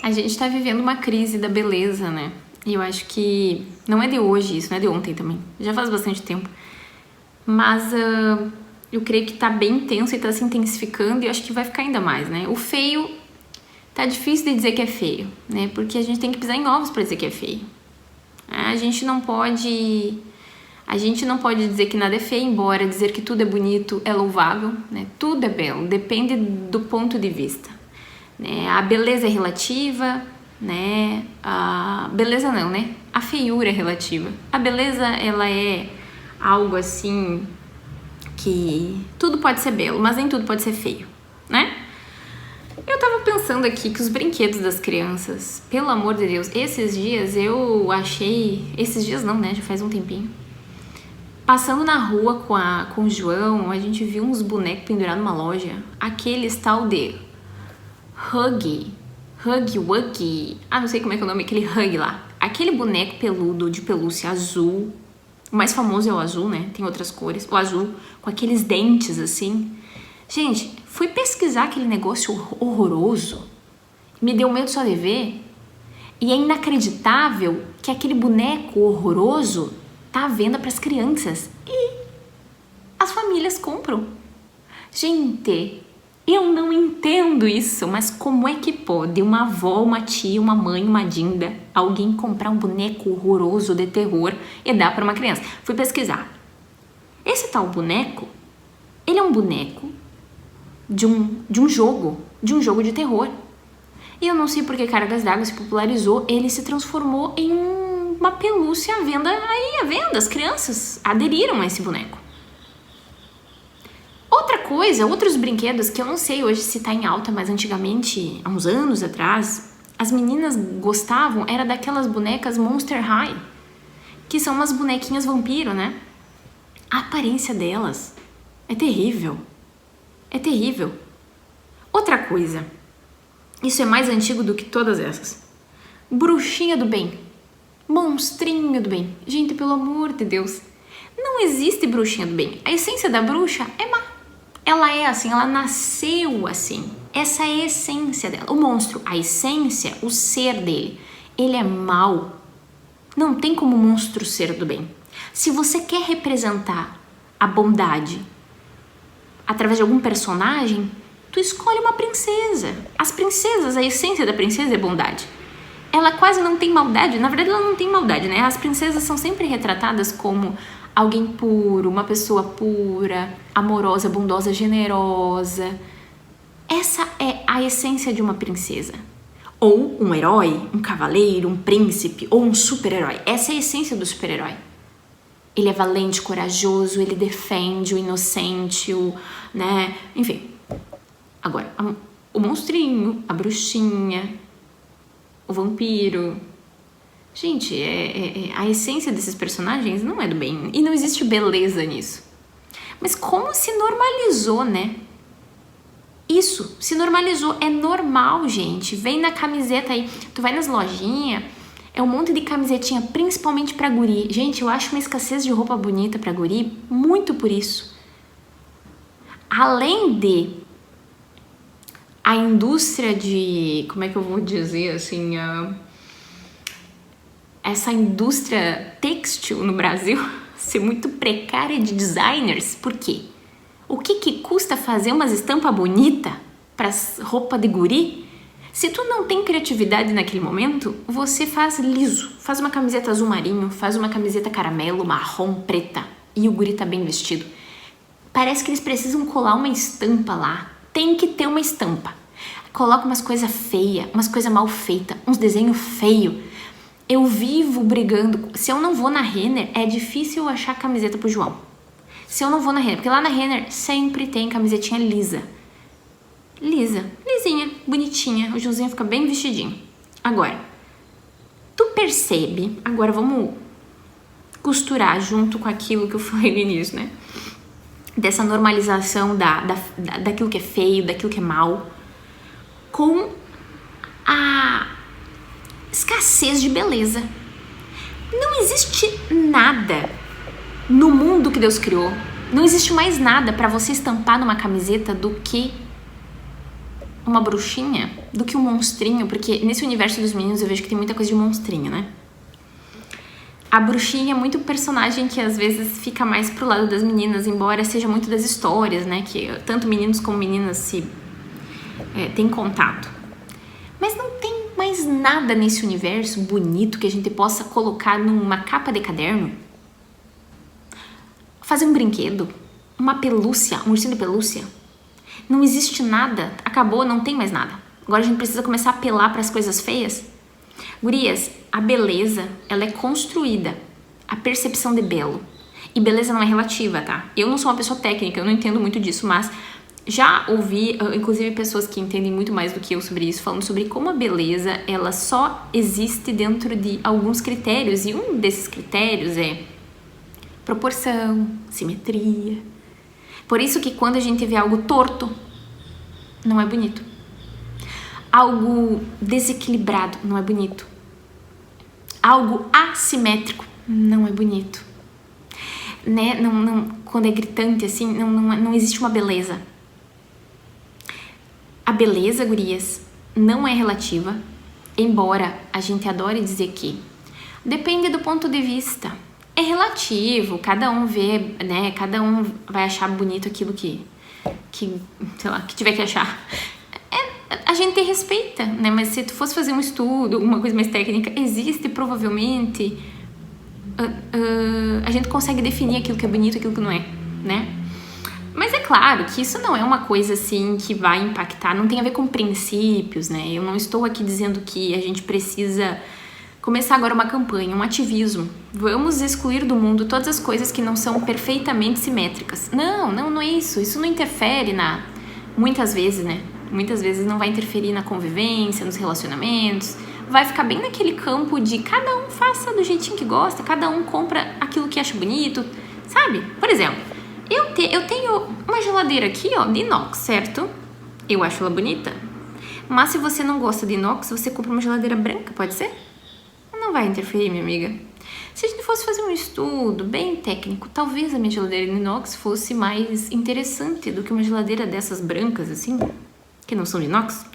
A gente tá vivendo uma crise da beleza, né? E eu acho que não é de hoje isso, não é de ontem também. Já faz bastante tempo. Mas eu creio que tá bem intenso e tá se intensificando e eu acho que vai ficar ainda mais, né? O feio tá difícil de dizer que é feio, né? Porque a gente tem que pisar em ovos pra dizer que é feio. A gente não pode dizer que nada é feio, embora dizer que tudo é bonito é louvável, né? Tudo é belo, depende do ponto de vista. Né? A beleza é relativa, né? A beleza não, né? A feiura é relativa. A beleza, ela é algo assim que tudo pode ser belo, mas nem tudo pode ser feio, né? Eu tava pensando aqui que os brinquedos das crianças, pelo amor de Deus, esses dias eu achei... Esses dias não, né? Já faz um tempinho. Passando na rua com o João, a gente viu uns bonecos pendurados numa loja. Aqueles tal de Huggy, Wuggy, não sei como é que é o nome, aquele Huggy lá. Aquele boneco peludo de pelúcia azul. O mais famoso é o azul, né? Tem outras cores. O azul com aqueles dentes assim. Gente, fui pesquisar aquele negócio horroroso. Me deu medo só de ver. E é inacreditável que aquele boneco horroroso tá à venda para as crianças. E as famílias compram. Gente, eu não entendo isso, mas como é que pode uma avó, uma tia, uma mãe, uma dinda, alguém comprar um boneco horroroso de terror e dar para uma criança? Fui pesquisar. Esse tal boneco, ele é um boneco de um jogo de terror. E eu não sei por que Cargas d'Água se popularizou, ele se transformou em uma pelúcia à venda. As crianças aderiram a esse boneco. Outra coisa, outros brinquedos que eu não sei hoje se tá em alta, mas antigamente, há uns anos atrás, as meninas gostavam, era daquelas bonecas Monster High, que são umas bonequinhas vampiro, né? A aparência delas é terrível. É terrível. Outra coisa, isso é mais antigo do que todas essas. Bruxinha do bem. Monstrinho do bem. Gente, pelo amor de Deus, não existe bruxinha do bem. A essência da bruxa é má. Ela é assim, ela nasceu assim. Essa é a essência dela. O monstro, a essência, o ser dele, ele é mau. Não tem como o monstro ser do bem. Se você quer representar a bondade através de algum personagem, tu escolhe uma princesa. As princesas, a essência da princesa é bondade. Ela quase não tem maldade. Na verdade, ela não tem maldade, né? As princesas são sempre retratadas como alguém puro, uma pessoa pura, amorosa, bondosa, generosa. Essa é a essência de uma princesa. Ou um herói, um cavaleiro, um príncipe ou um super-herói. Essa é a essência do super-herói. Ele é valente, corajoso, ele defende o inocente, né? Enfim. Agora, o monstrinho, a bruxinha, o vampiro. Gente, a essência desses personagens não é do bem. E não existe beleza nisso. Mas como se normalizou, né? Isso, se normalizou. É normal, gente. Vem na camiseta aí. Tu vai nas lojinhas, é um monte de camisetinha, principalmente pra guri. Gente, eu acho uma escassez de roupa bonita pra guri muito por isso. Além de a indústria de... Como é que eu vou dizer, assim... essa indústria têxtil no Brasil ser muito precária de designers. Por quê? O que custa fazer umas estampas bonitas para roupa de guri? Se tu não tem criatividade naquele momento, você faz liso. Faz uma camiseta azul marinho, faz uma camiseta caramelo, marrom, preta. E o guri tá bem vestido. Parece que eles precisam colar uma estampa lá. Tem que ter uma estampa. Coloca umas coisas feias, umas coisas mal feitas, uns desenhos feios. Eu vivo brigando. Se eu não vou na Renner, é difícil eu achar camiseta pro João. Se eu não vou na Renner, porque lá na Renner sempre tem camisetinha lisa. Lisinha, bonitinha. O Joãozinho fica bem vestidinho. Agora, tu percebe... Agora vamos costurar junto com aquilo que eu falei no início, né? Dessa normalização daquilo que é feio, daquilo que é mal. Com a escassez de beleza. Não existe nada no mundo que Deus criou. Não existe mais nada para você estampar numa camiseta do que uma bruxinha do que um monstrinho, porque nesse universo dos meninos eu vejo que tem muita coisa de monstrinho, né? A bruxinha é muito personagem que às vezes fica mais pro lado das meninas, embora seja muito das histórias, né? Que tanto meninos como meninas têm contato. Mas não tem mais nada nesse universo bonito que a gente possa colocar numa capa de caderno? Fazer um brinquedo, uma pelúcia, um ursinho de pelúcia. Não existe nada, acabou, não tem mais nada. Agora a gente precisa começar a apelar para as coisas feias. Gurias, a beleza, ela é construída, a percepção de belo. E beleza não é relativa, tá? Eu não sou uma pessoa técnica, eu não entendo muito disso, mas já ouvi, inclusive, pessoas que entendem muito mais do que eu sobre isso, falando sobre como a beleza, ela só existe dentro de alguns critérios, e um desses critérios é proporção, simetria. Por isso que quando a gente vê algo torto, não é bonito. Algo desequilibrado não é bonito. Algo assimétrico não é bonito. Né? Quando é gritante assim, não existe uma beleza. A beleza, gurias, não é relativa, embora a gente adore dizer que depende do ponto de vista. É relativo, cada um vê, né? Cada um vai achar bonito aquilo que sei lá, que tiver que achar. A gente respeita, né? Mas se tu fosse fazer um estudo, uma coisa mais técnica, existe provavelmente... a gente consegue definir aquilo que é bonito e aquilo que não é, né? Mas é claro que isso não é uma coisa assim que vai impactar, não tem a ver com princípios, né? Eu não estou aqui dizendo que a gente precisa começar agora uma campanha, um ativismo. Vamos excluir do mundo todas as coisas que não são perfeitamente simétricas. Não é isso. Isso não interfere muitas vezes, né? Muitas vezes não vai interferir na convivência, nos relacionamentos. Vai ficar bem naquele campo de cada um faça do jeitinho que gosta, cada um compra aquilo que acha bonito, sabe? Por exemplo, eu tenho uma geladeira aqui, ó, de inox, certo? Eu acho ela bonita. Mas se você não gosta de inox, você compra uma geladeira branca, pode ser? Não vai interferir, minha amiga. Se a gente fosse fazer um estudo bem técnico, talvez a minha geladeira de inox fosse mais interessante do que uma geladeira dessas brancas, assim, que não são de inox.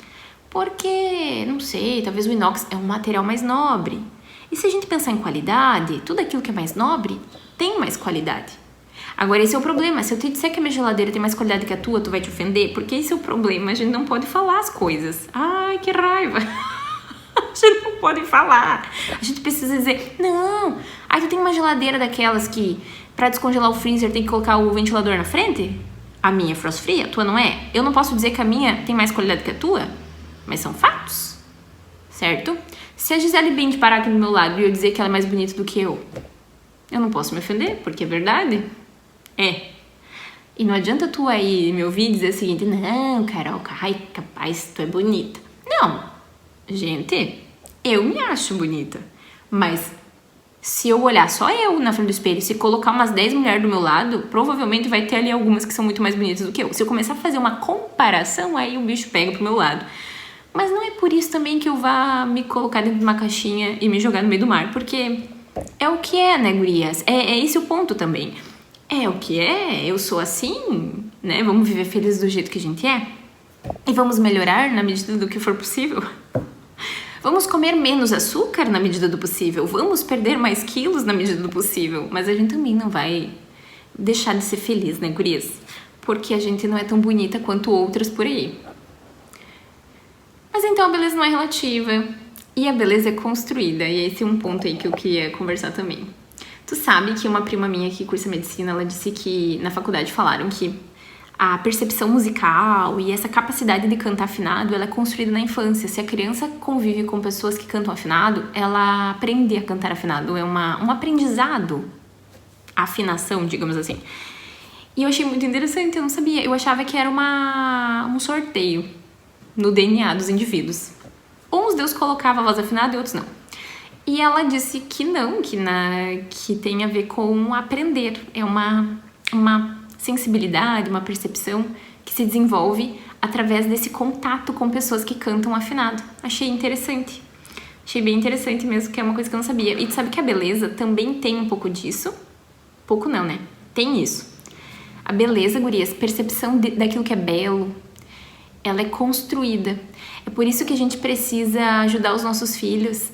Porque, não sei, talvez o inox é um material mais nobre. E se a gente pensar em qualidade, tudo aquilo que é mais nobre tem mais qualidade. Agora, esse é o problema. Se eu te disser que a minha geladeira tem mais qualidade que a tua, tu vai te ofender? Porque esse é o problema. A gente não pode falar as coisas. Ai, que raiva. A gente não pode falar. A gente precisa dizer, não. Aí tu tem uma geladeira daquelas que, pra descongelar o freezer, tem que colocar o ventilador na frente? A minha é frost free, a tua não é? Eu não posso dizer que a minha tem mais qualidade que a tua? Mas são fatos, certo? Se a Gisele Bündchen parar aqui do meu lado e eu dizer que ela é mais bonita do que eu não posso me ofender, porque é verdade. É. E não adianta tu aí me ouvir dizer o seguinte, não, Carol, ai, capaz, tu é bonita. Não, gente, eu me acho bonita. Mas se eu olhar só eu na frente do espelho, se colocar umas 10 mulheres do meu lado, provavelmente vai ter ali algumas que são muito mais bonitas do que eu. Se eu começar a fazer uma comparação, aí o bicho pega pro meu lado. Mas não é por isso também que eu vá me colocar dentro de uma caixinha e me jogar no meio do mar, porque é o que é, né, gurias? É esse o ponto também. É o que é, eu sou assim, né? Vamos viver felizes do jeito que a gente é. E vamos melhorar na medida do que for possível. Vamos comer menos açúcar na medida do possível. Vamos perder mais quilos na medida do possível. Mas a gente também não vai deixar de ser feliz, né, gurias? Porque a gente não é tão bonita quanto outras por aí. Mas então a beleza não é relativa e a beleza é construída. E esse é um ponto aí que eu queria conversar também. Tu sabe que uma prima minha que cursa medicina, ela disse que na faculdade falaram que a percepção musical e essa capacidade de cantar afinado, ela é construída na infância. Se a criança convive com pessoas que cantam afinado, ela aprende a cantar afinado. É um aprendizado, a afinação, digamos assim. E eu achei muito interessante, eu não sabia. Eu achava que era um sorteio no DNA dos indivíduos. Uns Deus colocava a voz afinada e outros não. E ela disse que não, que tem a ver com aprender. É uma sensibilidade, uma percepção que se desenvolve através desse contato com pessoas que cantam afinado. Achei interessante. Achei bem interessante mesmo, que é uma coisa que eu não sabia. E tu sabe que a beleza também tem um pouco disso? Pouco não, né? Tem isso. A beleza, gurias, percepção daquilo que é belo, ela é construída. É por isso que a gente precisa ajudar os nossos filhos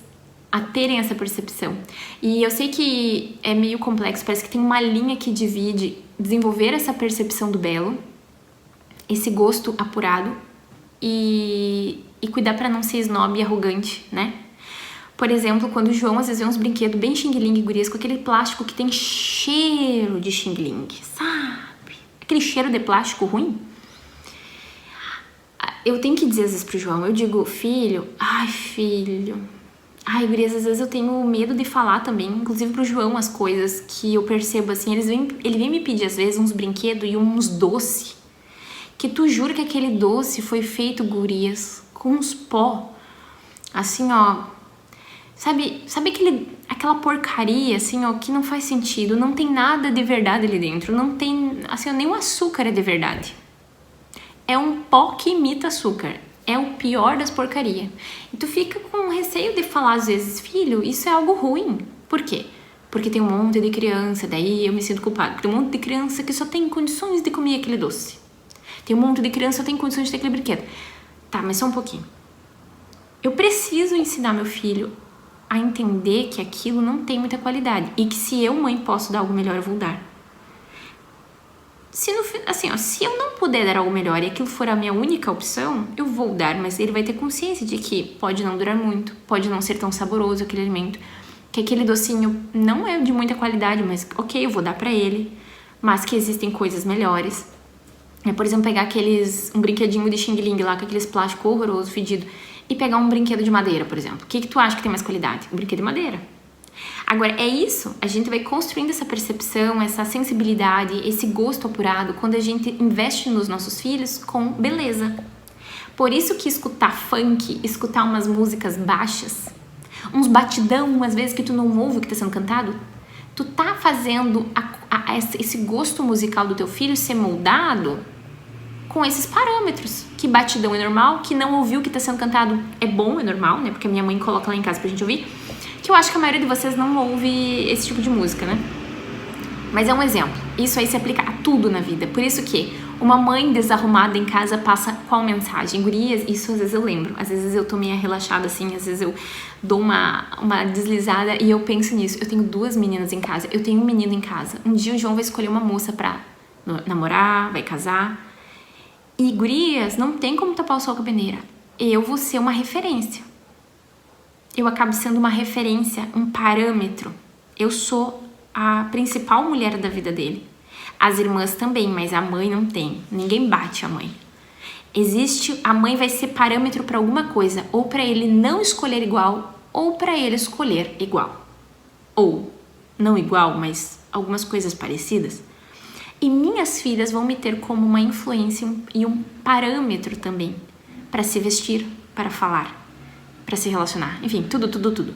a terem essa percepção. E eu sei que é meio complexo, parece que tem uma linha que divide desenvolver essa percepção do belo, esse gosto apurado e cuidar para não ser snob e arrogante, né? Por exemplo, quando o João às vezes vê uns brinquedos bem xing-ling, gurias, com aquele plástico que tem cheiro de xing-ling, sabe? Aquele cheiro de plástico ruim. Eu tenho que dizer às vezes pro João, eu digo, filho, gurias, às vezes eu tenho medo de falar também, inclusive pro João, as coisas que eu percebo assim, ele vem me pedir às vezes uns brinquedos e uns doces, que tu jura que aquele doce foi feito, gurias, com uns pó, assim, ó, sabe aquela porcaria, assim, ó, que não faz sentido, não tem nada de verdade ali dentro, não tem, assim, ó, nem o açúcar é de verdade. É um pó que imita açúcar. É o pior das porcarias. E tu fica com receio de falar às vezes, filho, isso é algo ruim. Por quê? Porque tem um monte de criança, daí eu me sinto culpada. Porque tem um monte de criança que só tem condições de comer aquele doce. Tem um monte de criança que só tem condições de ter aquele brinquedo. Tá, mas só um pouquinho. Eu preciso ensinar meu filho a entender que aquilo não tem muita qualidade. E que se eu, mãe, posso dar algo melhor, eu vou dar. Se eu não puder dar algo melhor e aquilo for a minha única opção, eu vou dar, mas ele vai ter consciência de que pode não durar muito, pode não ser tão saboroso aquele alimento, que aquele docinho não é de muita qualidade, mas ok, eu vou dar pra ele, mas que existem coisas melhores. Por exemplo, pegar um brinquedinho de xing-ling lá, com aqueles plásticos horrorosos, fedido, e pegar um brinquedo de madeira, por exemplo. O que tu acha que tem mais qualidade? Um brinquedo de madeira. Agora, é isso, a gente vai construindo essa percepção, essa sensibilidade, esse gosto apurado quando a gente investe nos nossos filhos com beleza. Por isso que escutar funk, escutar umas músicas baixas, uns batidão, às vezes que tu não ouve o que tá sendo cantado, tu tá fazendo esse gosto musical do teu filho ser moldado com esses parâmetros. Que batidão é normal, que não ouvir o que tá sendo cantado é bom, é normal, né? Porque a minha mãe coloca lá em casa pra gente ouvir. Que eu acho que a maioria de vocês não ouve esse tipo de música, né? Mas é um exemplo. Isso aí se aplica a tudo na vida. Por isso que uma mãe desarrumada em casa passa qual mensagem? Gurias, isso às vezes eu lembro. Às vezes eu tô meio relaxada assim, às vezes eu dou uma deslizada e eu penso nisso. Eu tenho 2 meninas em casa, eu tenho um menino em casa. Um dia o João vai escolher uma moça pra namorar, vai casar. E gurias, não tem como tapar o sol com a peneira. Eu vou ser uma referência. Eu acabo sendo uma referência, um parâmetro. Eu sou a principal mulher da vida dele. As irmãs também, mas a mãe não tem. Ninguém bate a mãe. A mãe vai ser parâmetro para alguma coisa, ou para ele não escolher igual, ou para ele escolher igual. Ou não igual, mas algumas coisas parecidas. E minhas filhas vão me ter como uma influência e um parâmetro também para se vestir, para falar, para se relacionar, enfim, tudo.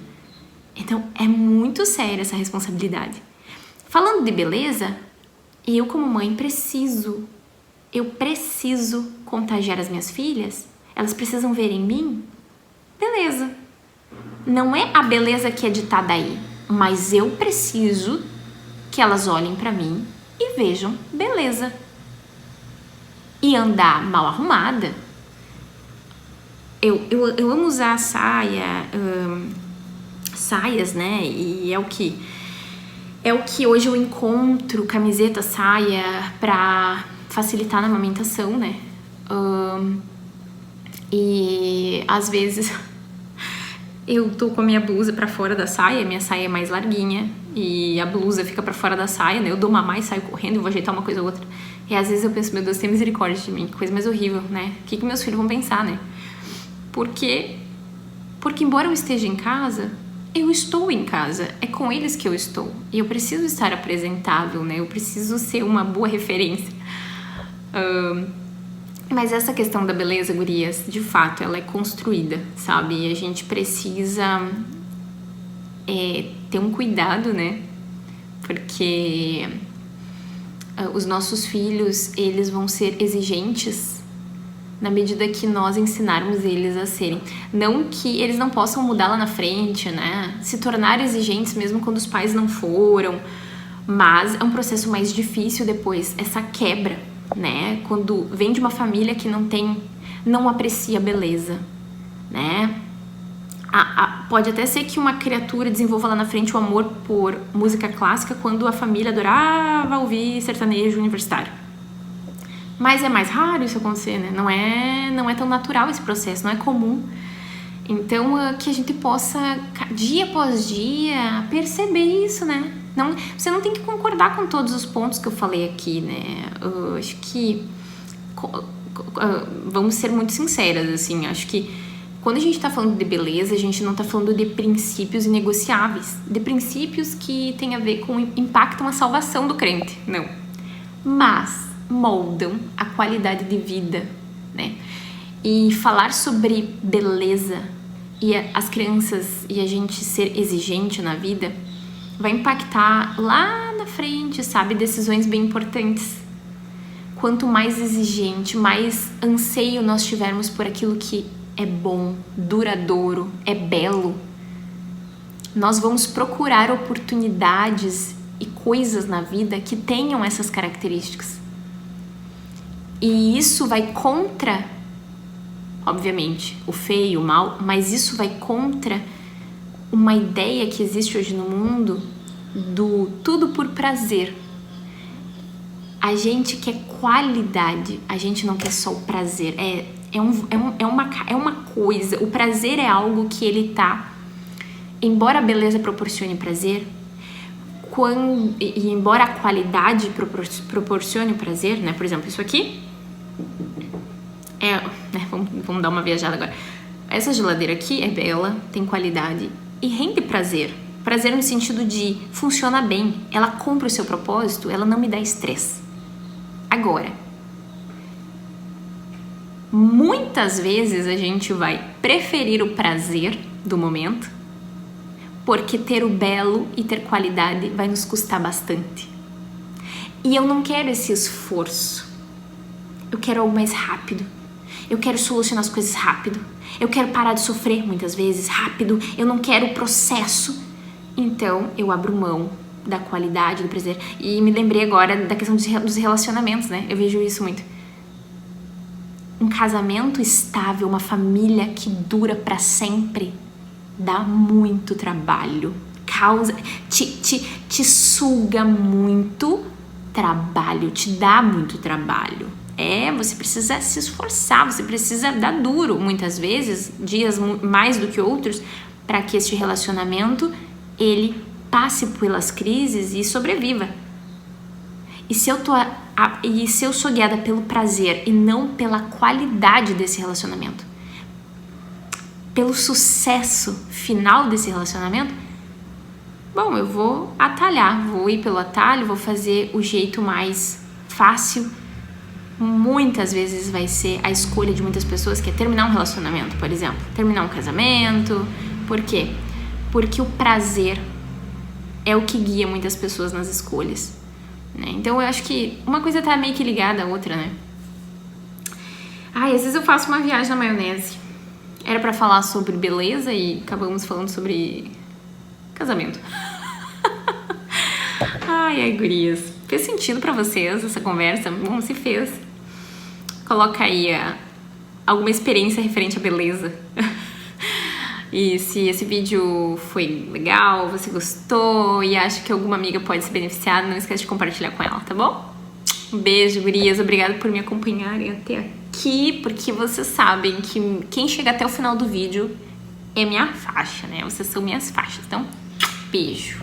Então, é muito séria essa responsabilidade. Falando de beleza, eu como mãe preciso contagiar as minhas filhas, elas precisam ver em mim beleza. Não é a beleza que é ditada aí, mas eu preciso que elas olhem para mim e vejam beleza. E andar mal arrumada, eu amo usar saias, né? E é o que hoje eu encontro, camiseta, saia, pra facilitar na amamentação, né? E às vezes eu tô com a minha blusa pra fora da saia, minha saia é mais larguinha e a blusa fica pra fora da saia, né? Eu dou mamar e saio correndo e vou ajeitar uma coisa ou outra. E às vezes eu penso, meu Deus, tem misericórdia de mim, que coisa mais horrível, né? O que meus filhos vão pensar, né? Porque embora eu esteja em casa, eu estou em casa, é com eles que eu estou. E eu preciso estar apresentável, né? Eu preciso ser uma boa referência. Mas essa questão da beleza, gurias, de fato, ela é construída, sabe? E a gente precisa ter um cuidado, né? Porque os nossos filhos, eles vão ser exigentes na medida que nós ensinarmos eles a serem. Não que eles não possam mudar lá na frente, né? Se tornar exigentes mesmo quando os pais não foram. Mas é um processo mais difícil depois, essa quebra, né? Quando vem de uma família que não tem não aprecia a beleza, né? Pode até ser que uma criatura desenvolva lá na frente o amor por música clássica quando a família adorava ouvir sertanejo universitário. Mas é mais raro isso acontecer, né? Não é tão natural esse processo, não é comum. Então, que a gente possa, dia após dia, perceber isso, né? Você não tem que concordar com todos os pontos que eu falei aqui, né? Eu acho que... vamos ser muito sinceras, assim. Acho que quando a gente tá falando de beleza, a gente não tá falando de princípios inegociáveis. De princípios que tem a ver com... impactam a salvação do crente, não. Mas moldam a qualidade de vida, né? E falar sobre beleza e as crianças e a gente ser exigente na vida vai impactar lá na frente, sabe? Decisões bem importantes. Quanto mais exigente, mais anseio nós tivermos por aquilo que é bom, duradouro, é belo, nós vamos procurar oportunidades e coisas na vida que tenham essas características. E isso vai contra, obviamente, o feio, o mal, mas isso vai contra uma ideia que existe hoje no mundo do tudo por prazer. A gente quer qualidade, a gente não quer só o prazer. É uma coisa, o prazer é algo que ele tá, embora a beleza proporcione prazer, e embora a qualidade proporcione o prazer, né? Por exemplo, isso aqui vamos dar uma viajada agora. Essa geladeira aqui é bela, tem qualidade e rende prazer. Prazer no sentido de funciona bem, ela cumpre o seu propósito, ela não me dá estresse. Agora, muitas vezes a gente vai preferir o prazer do momento, porque ter o belo e ter qualidade vai nos custar bastante. E eu não quero esse esforço. Eu quero algo mais rápido. Eu quero solucionar as coisas rápido. Eu quero parar de sofrer muitas vezes rápido. Eu não quero o processo. Então, eu abro mão da qualidade, do prazer. E me lembrei agora da questão dos relacionamentos, né? Eu vejo isso muito. Um casamento estável, uma família que dura pra sempre, dá muito trabalho. Te suga muito trabalho, te dá muito trabalho. Você precisa se esforçar, você precisa dar duro, muitas vezes, dias mais do que outros, para que este relacionamento, ele passe pelas crises e sobreviva. E se eu sou guiada pelo prazer e não pela qualidade desse relacionamento, pelo sucesso final desse relacionamento, bom, eu vou atalhar, vou ir pelo atalho, vou fazer o jeito mais fácil. Muitas vezes vai ser a escolha de muitas pessoas, que é terminar um relacionamento, por exemplo, terminar um casamento. Por quê? Porque o prazer é o que guia muitas pessoas nas escolhas, né? Então eu acho que uma coisa tá meio que ligada à outra, né? Às vezes eu faço uma viagem na maionese. Era pra falar sobre beleza e acabamos falando sobre casamento. Ai, gurias. Fez sentido pra vocês essa conversa? Bom, se fez, coloca aí alguma experiência referente à beleza. E se esse vídeo foi legal, você gostou e acha que alguma amiga pode se beneficiar, não esquece de compartilhar com ela, tá bom? Um beijo, gurias. Obrigada por me acompanharem até aqui, porque vocês sabem que quem chega até o final do vídeo é minha faixa, né? Vocês são minhas faixas. Então, beijo.